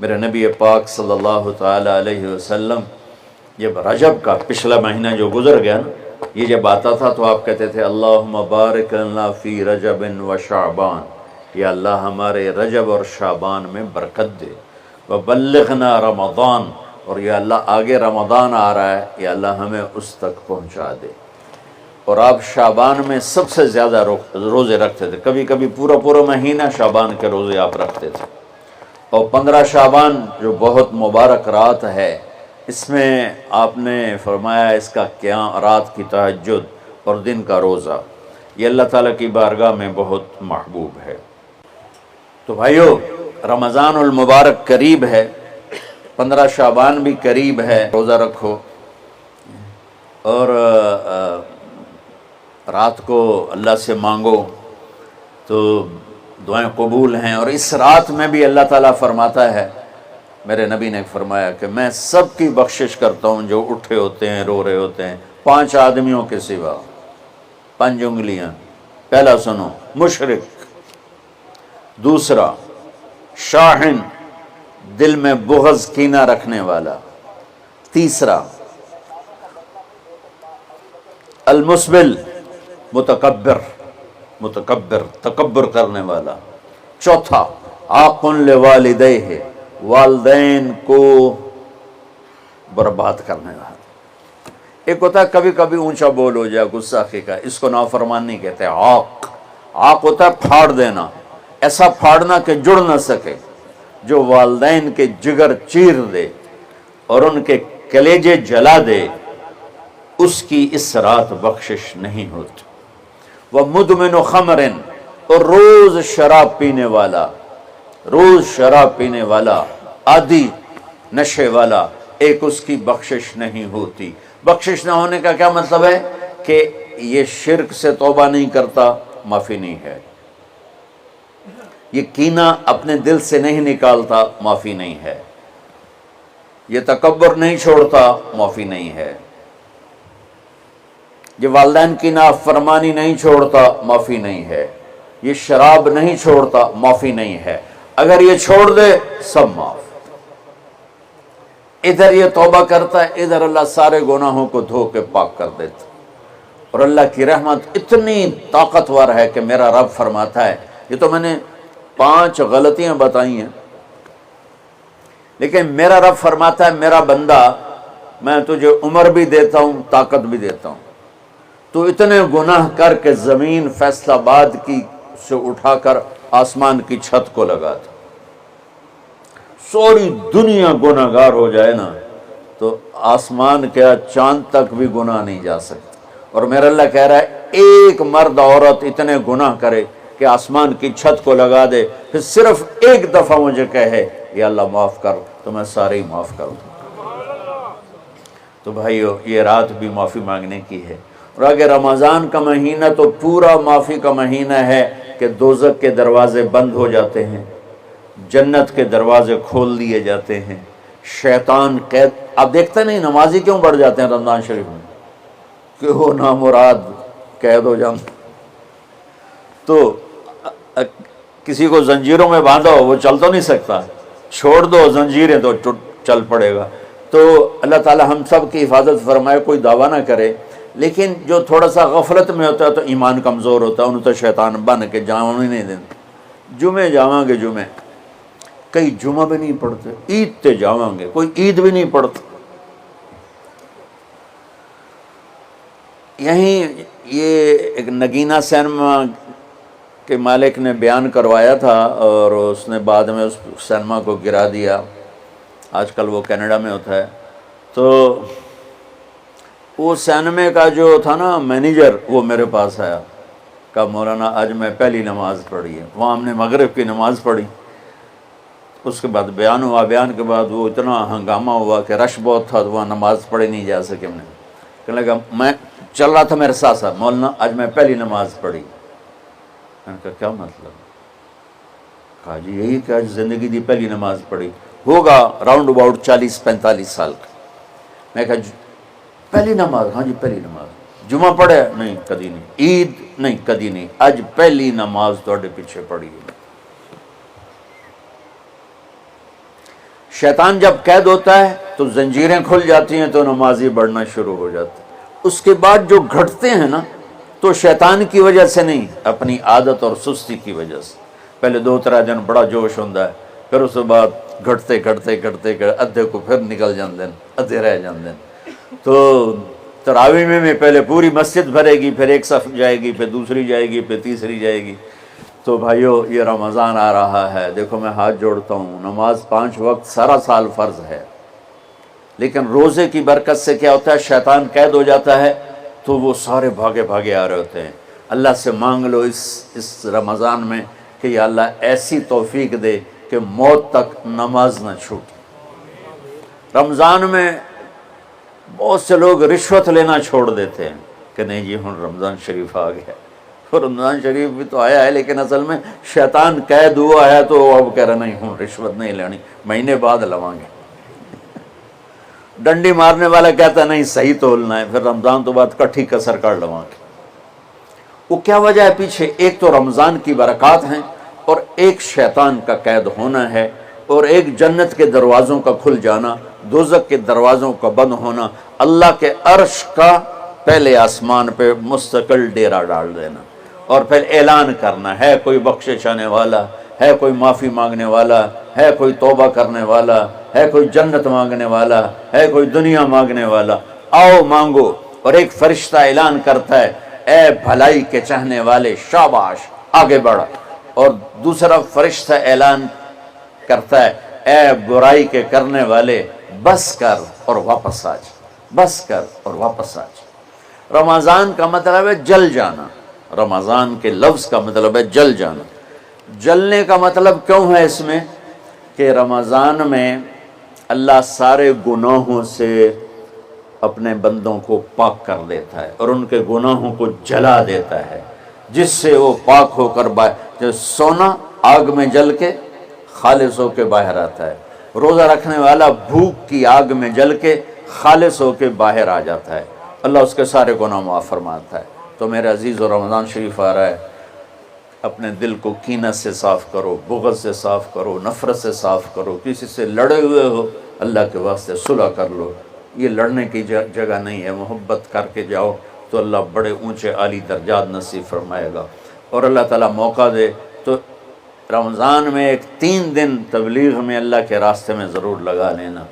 میرے نبی پاک صلی اللہ تعالی علیہ وسلم جب رجب کا پچھلا مہینہ جو گزر گیا نا، یہ جب آتا تھا تو آپ کہتے تھے اللہم بارک لنا فی رجب و شعبان، یا اللہ ہمارے رجب اور شعبان میں برکت دے، وبلغنا رمضان، اور یا اللہ آگے رمضان آ رہا ہے، یا اللہ ہمیں اس تک پہنچا دے۔ اور آپ شعبان میں سب سے زیادہ روزے رکھتے تھے، کبھی کبھی پورا مہینہ شعبان کے روزے آپ رکھتے تھے۔ اور 15 شعبان جو بہت مبارک رات ہے، اس میں آپ نے فرمایا اس کا قیام، رات کی تہجد اور دن کا روزہ، یہ اللہ تعالیٰ کی بارگاہ میں بہت محبوب ہے۔ تو بھائیو، رمضان المبارک قریب ہے، 15 شعبان بھی قریب ہے، روزہ رکھو اور رات کو اللہ سے مانگو تو دعائیں قبول ہیں۔ اور اس رات میں بھی اللہ تعالیٰ فرماتا ہے، میرے نبی نے فرمایا کہ میں سب کی بخشش کرتا ہوں جو اٹھے ہوتے ہیں، رو رہے ہوتے ہیں، 5 آدمیوں کے سوا، 5 انگلیاں۔ پہلا سنو، مشرک، دوسرا شاحن، دل میں بغض کینہ رکھنے والا، تیسرا المسبل، متکبر تکبر کرنے والا، چوتھا عاق لوالدیہ، والدین کو برباد کرنے والا۔ ایک ہوتا ہے کبھی کبھی اونچا بول ہو جائے، گستاخی کا، اس کو نافرمان نہیں کہتے۔ عاق ہوتا ہے پھاڑ دینا، ایسا پھاڑنا کہ جڑ نہ سکے، جو والدین کے جگر چیر دے اور ان کے کلیجے جلا دے، اس کی اس رات بخشش نہیں ہوتی۔ وَمُدْمِنُ خَمْرٍ، اور روز شراب پینے والا، عادی نشے والا، ایک اس کی بخشش نہیں ہوتی۔ بخشش نہ ہونے کا کیا مطلب ہے؟ کہ یہ شرک سے توبہ نہیں کرتا، معافی نہیں ہے، یہ کینہ اپنے دل سے نہیں نکالتا، معافی نہیں ہے، یہ تکبر نہیں چھوڑتا، معافی نہیں ہے، یہ والدین کی نافرمانی نہیں چھوڑتا، معافی نہیں ہے، یہ شراب نہیں چھوڑتا، معافی نہیں ہے۔ اگر یہ چھوڑ دے، سب معاف۔ ادھر یہ توبہ کرتا ہے، ادھر اللہ سارے گناہوں کو دھو کے پاک کر دیتا۔ اور اللہ کی رحمت اتنی طاقتور ہے کہ میرا رب فرماتا ہے، یہ تو میں نے 5 غلطیاں بتائی ہیں، لیکن میرا رب فرماتا ہے میرا بندہ، میں تجھے عمر بھی دیتا ہوں، طاقت بھی دیتا ہوں، تو اتنے گناہ کر کے زمین فیصل آباد کی سے اٹھا کر آسمان کی چھت کو لگا دے، سوری دنیا گناہ گار ہو جائے نا تو آسمان کیا چاند تک بھی گناہ نہیں جا سکتا۔ اور میرا اللہ کہہ رہا ہے ایک مرد عورت اتنے گناہ کرے کہ آسمان کی چھت کو لگا دے، پھر صرف ایک دفعہ مجھے کہے یا اللہ معاف کر، تو میں سارے ہی معاف کر دوں۔ تو بھائیو، یہ رات بھی معافی مانگنے کی ہے۔ اور اگر رمضان کا مہینہ تو پورا معافی کا مہینہ ہے کہ دوزخ کے دروازے بند ہو جاتے ہیں، جنت کے دروازے کھول دیے جاتے ہیں، شیطان قید۔ آپ دیکھتے نہیں نمازی کیوں بڑھ جاتے ہیں رمضان شریف میں؟ کہ وہ نامراد قید ہو جاتے، تو کسی کو زنجیروں میں باندھا ہو وہ چل تو نہیں سکتا، چھوڑ دو زنجیریں تو چل پڑے گا۔ تو اللہ تعالی ہم سب کی حفاظت فرمائے، کوئی دعویٰ نہ کرے، لیکن جو تھوڑا سا غفلت میں ہوتا ہے تو ایمان کمزور ہوتا ہے، انہوں تو شیطان بن کے جاؤں ہی نہیں دیتے۔ جمعے جاواں گے، جمعے کئی جمعہ بھی نہیں پڑھتے، عید تے جاواں گے، کوئی عید بھی نہیں پڑھتا۔ یہیں یہ ایک نگینہ سینما کے مالک نے بیان کروایا تھا اور اس نے بعد میں اس سینما کو گرا دیا، آج کل وہ کینیڈا میں ہوتا ہے۔ تو وہ سینمے کا جو تھا نا مینیجر، وہ میرے پاس آیا، کہا مولانا آج میں پہلی نماز پڑھی ہے۔ وہاں ہم نے مغرب کی نماز پڑھی، اس کے بعد بیان ہوا، بیان کے بعد وہ اتنا ہنگامہ ہوا کہ رش بہت تھا، تو وہاں نماز پڑھی نہیں جا سکے۔ ہم نے کہنے لگا، میں چل رہا تھا میرے ساتھ ساتھ، مولانا آج میں پہلی نماز پڑھی۔ میں نے کہا کیا مطلب؟ کہا جی یہی کہ آج زندگی دی پہلی نماز پڑھی، ہوگا راؤنڈ اباؤٹ 40-45 سال کا۔ میں کہا پہلی نماز؟ ہاں جی پہلی نماز۔ جمعہ پڑھے؟ نہیں کدی نہیں۔ عید؟ نہیں کدی نہیں، آج پہلی نماز تواڈے پیچھے پڑھی ہے۔ شیطان جب قید ہوتا ہے تو زنجیریں کھل جاتی ہیں تو نمازی بڑھنا شروع ہو جاتا ہے۔ اس کے بعد جو گھٹتے ہیں نا تو شیطان کی وجہ سے نہیں، اپنی عادت اور سستی کی وجہ سے۔ پہلے 2-3 دن بڑا جوش ہوتا ہے، پھر اس کے بعد گھٹتے ادھے کو پھر نکل جاندے ہیں، ادھے رہ جاندے ہیں۔ تو تراویح میں پہلے پوری مسجد بھرے گی، پھر ایک صف جائے گی، پھر دوسری جائے گی، پھر تیسری جائے گی۔ تو بھائیو یہ رمضان آ رہا ہے، دیکھو میں ہاتھ جوڑتا ہوں، نماز 5 وقت سارا سال فرض ہے، لیکن روزے کی برکت سے کیا ہوتا ہے، شیطان قید ہو جاتا ہے تو وہ سارے بھاگے آ رہے ہوتے ہیں۔ اللہ سے مانگ لو اس رمضان میں کہ یا اللہ ایسی توفیق دے کہ موت تک نماز نہ چھوٹے۔ رمضان میں بہت سے لوگ رشوت لینا چھوڑ دیتے ہیں کہ نہیں جی ہن رمضان شریف آ گیا، رمضان شریف بھی تو آیا ہے، لیکن اصل میں شیطان قید ہوا ہے تو اب کہہ رہا نہیں ہوں رشوت نہیں لینی، مہینے بعد لواں گے۔ ڈنڈی مارنے والا کہتا نہیں صحیح تولنا ہے، پھر رمضان تو بعد کٹھی کسر کر لواں گے۔ وہ کیا وجہ ہے پیچھے؟ ایک تو رمضان کی برکات ہیں، اور ایک شیطان کا قید ہونا ہے، اور ایک جنت کے دروازوں کا کھل جانا، دوزخ کے دروازوں کا بند ہونا، اللہ کے عرش کا پہلے آسمان پہ مستقل ڈیرا ڈال دینا، اور پھر اعلان کرنا ہے کوئی بخشش آنے والا ہے، کوئی معافی مانگنے والا ہے، کوئی توبہ کرنے والا ہے، کوئی جنت مانگنے والا ہے، کوئی دنیا مانگنے والا، آؤ مانگو۔ اور ایک فرشتہ اعلان کرتا ہے اے بھلائی کے چاہنے والے شاباش آگے بڑھا، اور دوسرا فرشتہ اعلان کرتا ہے اے برائی کے کرنے والے بس کر اور واپس آ جا، بس کر اور واپس آ جا۔ رمضان کا مطلب ہے جل جانا، رمضان کے لفظ کا مطلب ہے جل جانا۔ جلنے کا مطلب کیوں ہے اس میں کہ رمضان میں اللہ سارے گناہوں سے اپنے بندوں کو پاک کر دیتا ہے اور ان کے گناہوں کو جلا دیتا ہے، جس سے وہ پاک ہو کر جیسے سونا آگ میں جل کے خالص ہو کے باہر آتا ہے، روزہ رکھنے والا بھوک کی آگ میں جل کے خالص ہو کے باہر آ جاتا ہے، اللہ اس کے سارے گناہ معاف فرماتا ہے۔ تو میرے عزیزو رمضان شریف آ رہا ہے، اپنے دل کو کینہ سے صاف کرو، بغض سے صاف کرو، نفرت سے صاف کرو، کسی سے لڑے ہوئے ہو اللہ کے واسطے صلح کر لو، یہ لڑنے کی جگہ نہیں ہے، محبت کر کے جاؤ تو اللہ بڑے اونچے عالی درجات نصیب فرمائے گا۔ اور اللہ تعالیٰ موقع دے تو رمضان میں 3 دن تبلیغ میں اللہ کے راستے میں ضرور لگا لینا۔